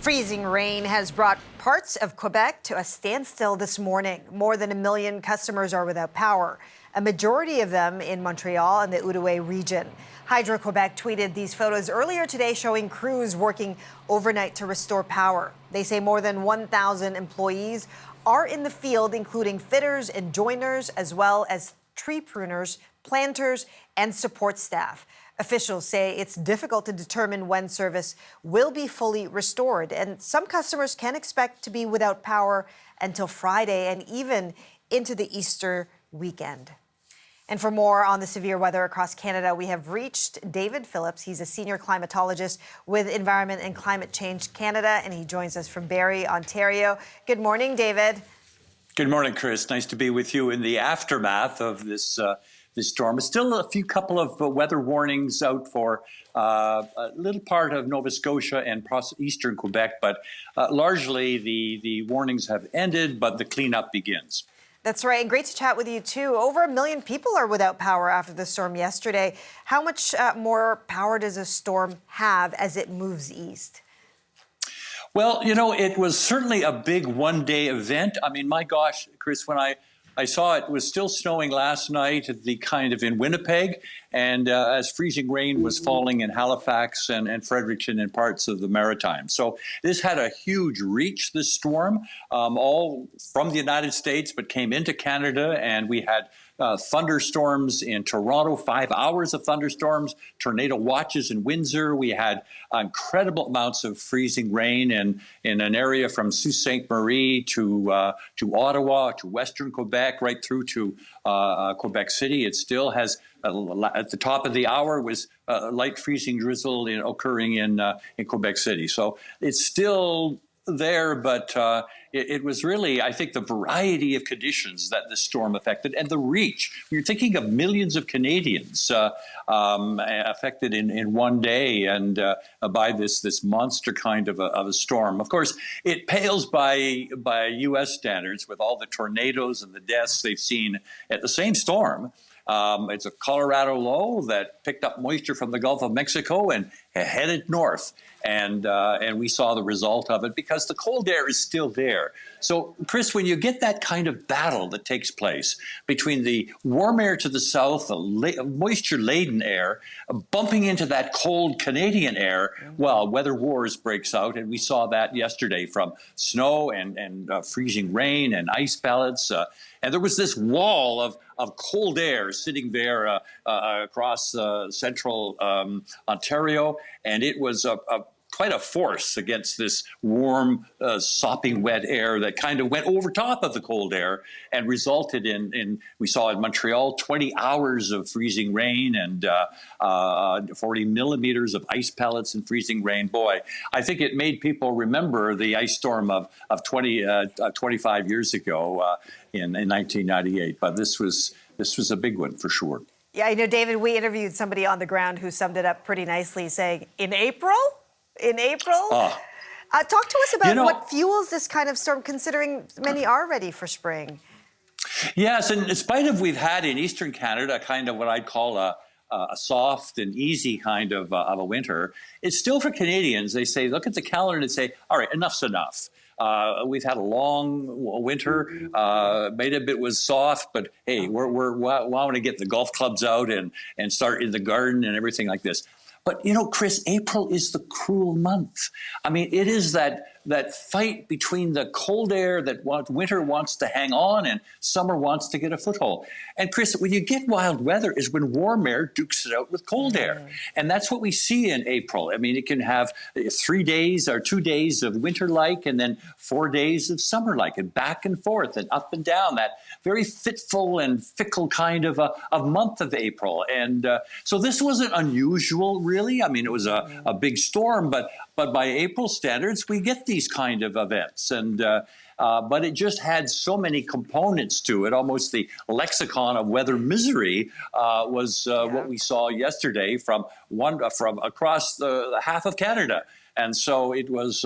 Freezing rain has brought parts of Quebec to a standstill this morning. More than 1 million customers are without power, a majority of them in Montreal and the Outaouais region. Hydro-Quebec tweeted these photos earlier today showing crews working overnight to restore power. They say more than 1,000 employees are in the field, including fitters and joiners, as well as tree pruners, planters, and support staff. Officials say it's difficult to determine when service will be fully restored, and some customers can expect to be without power until Friday and even into the Easter weekend. And for more on the severe weather across Canada, we have reached David Phillips. He's a senior climatologist with Environment and Climate Change Canada, and he joins us from Barrie, Ontario. Good morning, David. Good morning, Chris. Nice to be with you in the aftermath of this storm. Still a couple of weather warnings out for a little part of Nova Scotia and eastern Quebec, but largely the warnings have ended, but the cleanup begins. That's right, and great to chat with you too. Over 1 million people are without power after the storm yesterday. How much more power does a storm have as it moves east? Well, you know, it was certainly a big one-day event. I mean, my gosh, Chris, when I saw it was still snowing last night in Winnipeg, and as freezing rain was falling in Halifax and Fredericton and parts of the Maritime. So this had a huge reach, this storm, all from the United States, but came into Canada, and we had thunderstorms in Toronto, 5 hours of thunderstorms, tornado watches in Windsor. We had incredible amounts of freezing rain in an area from Sault Ste. Marie to Ottawa, to western Quebec, right through to Quebec City. It still has, at the top of the hour, was light freezing drizzle occurring in Quebec City. So it's still there, but it was really, I think, the variety of conditions that the storm affected and the reach. You're thinking of millions of Canadians affected in one day and by this monster kind of a storm. Of course, it pales by U.S. standards with all the tornadoes and the deaths they've seen at the same storm. It's a Colorado low that picked up moisture from the Gulf of Mexico and headed north. And we saw the result of it because the cold air is still there. So, Chris, when you get that kind of battle that takes place between the warm air to the south, the moisture-laden air, bumping into that cold Canadian air, well, weather wars breaks out. And we saw that yesterday from snow and freezing rain and ice pellets. And there was this wall of cold air sitting there across central Ontario, and it was quite a force against this warm, sopping wet air that kind of went over top of the cold air and resulted in we saw in Montreal 20 hours of freezing rain and 40 millimeters of ice pellets and freezing rain. Boy, I think it made people remember the ice storm of 25 years ago in 1998. But this was a big one for sure. Yeah, I know, David, we interviewed somebody on the ground who summed it up pretty nicely, saying, in April? Talk to us about what fuels this kind of storm, considering many are ready for spring. Yes, and in spite of we've had in eastern Canada kind of what I'd call a soft and easy kind of a winter, it's still for Canadians. They say, look at the calendar and say, all right, enough's enough. We've had a long winter. Maybe a bit was soft, but hey, we want to get the golf clubs out and start in the garden and everything like this. But, you know, Chris, April is the cruel month. I mean, it is that fight between the cold air that winter wants to hang on and summer wants to get a foothold. And, Chris, when you get wild weather is when warm air dukes it out with cold air. And that's what we see in April. I mean, it can have 3 days or 2 days of winter-like and then 4 days of summer-like and back and forth and up and down, that very fitful and fickle kind of a month of April. And so this wasn't unusual, really. I mean, it was a big storm, but by April standards, we get these kind of events. And but it just had so many components to it. Almost the lexicon of weather misery was what we saw yesterday from across the half of Canada. And so it was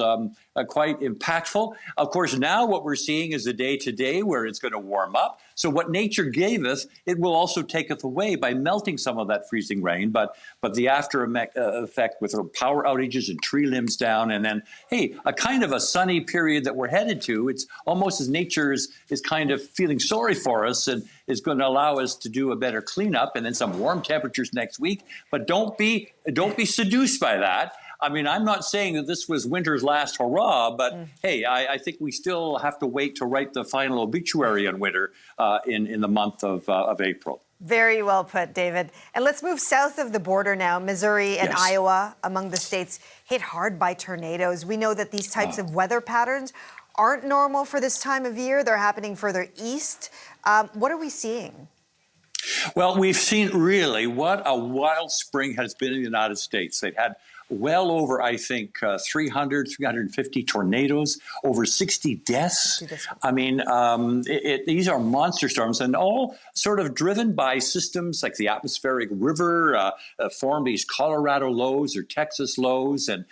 quite impactful. Of course, now what we're seeing is a day-to-day where it's going to warm up. So what nature gave us, it will also taketh away by melting some of that freezing rain. But the after effect with power outages and tree limbs down, and then, hey, a kind of a sunny period that we're headed to. It's almost as nature is kind of feeling sorry for us and is going to allow us to do a better cleanup, and then some warm temperatures next week. But don't be seduced by that. I mean, I'm not saying that this was winter's last hurrah, but hey, I think we still have to wait to write the final obituary on winter in the month of April. Very well put, David. And let's move south of the border now. Missouri and Iowa, among the states hit hard by tornadoes. We know that these types of weather patterns aren't normal for this time of year. They're happening further east. What are we seeing? Well, we've seen really what a wild spring has been in the United States. They've had well over, I think, 350 tornadoes, over 60 deaths. I mean, these are monster storms, and all sort of driven by systems like the atmospheric river form these Colorado lows or Texas lows, and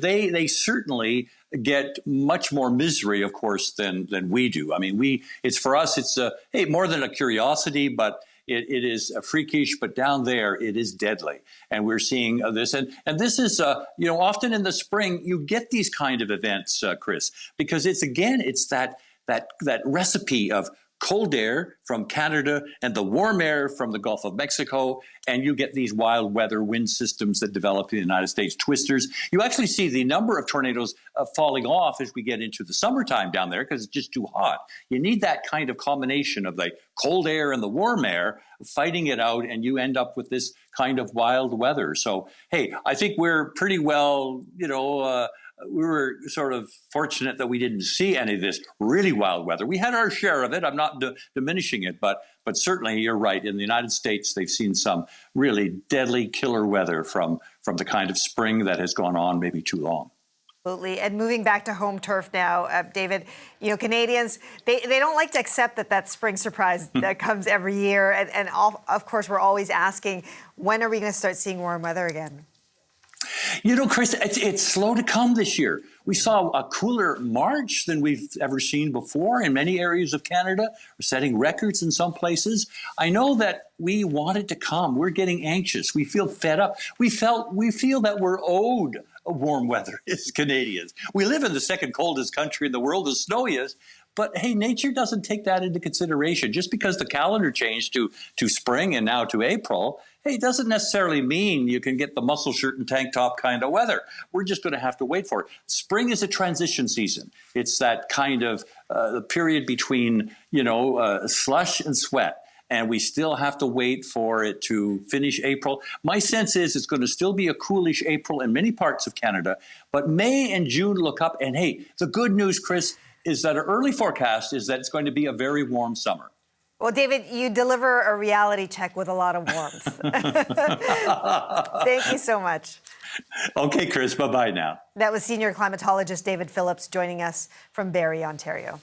they certainly get much more misery, of course, than we do. I mean, it's for us, it's hey, more than a curiosity, but it is freakish, but down there it is deadly, and we're seeing this. And this is, often in the spring you get these kind of events, Chris, because it's that recipe of cold air from Canada and the warm air from the Gulf of Mexico, and you get these wild weather wind systems that develop in the United States, twisters. You actually see the number of tornadoes falling off as we get into the summertime down there because it's just too hot. You need that kind of combination of the cold air and the warm air fighting it out, and you end up with this kind of wild weather. So, hey, I think we're pretty well, we were sort of fortunate that we didn't see any of this really wild weather. We had our share of it. I'm not diminishing it, but certainly you're right. In the United States, they've seen some really deadly killer weather from the kind of spring that has gone on maybe too long. Absolutely. And moving back to home turf now, David, Canadians, they don't like to accept that spring surprise that comes every year. And of course, we're always asking, when are we going to start seeing warm weather again? Chris, it's slow to come this year. We saw a cooler March than we've ever seen before in many areas of Canada. We're setting records in some places. I know that we want it to come. We're getting anxious. We feel fed up. We feel that we're owed warm weather as Canadians. We live in the second coldest country in the world, the snowiest. But hey, nature doesn't take that into consideration. Just because the calendar changed to spring and now to April, hey, it doesn't necessarily mean you can get the muscle shirt and tank top kind of weather. We're just going to have to wait for it. Spring is a transition season. It's that kind of the period between, slush and sweat. And we still have to wait for it to finish April. My sense is it's going to still be a coolish April in many parts of Canada. But May and June look up. And hey, the good news, Chris, is that our early forecast is that it's going to be a very warm summer. Well, David, you deliver a reality check with a lot of warmth. Thank you so much. Okay, Chris, bye-bye now. That was senior climatologist David Phillips joining us from Barrie, Ontario.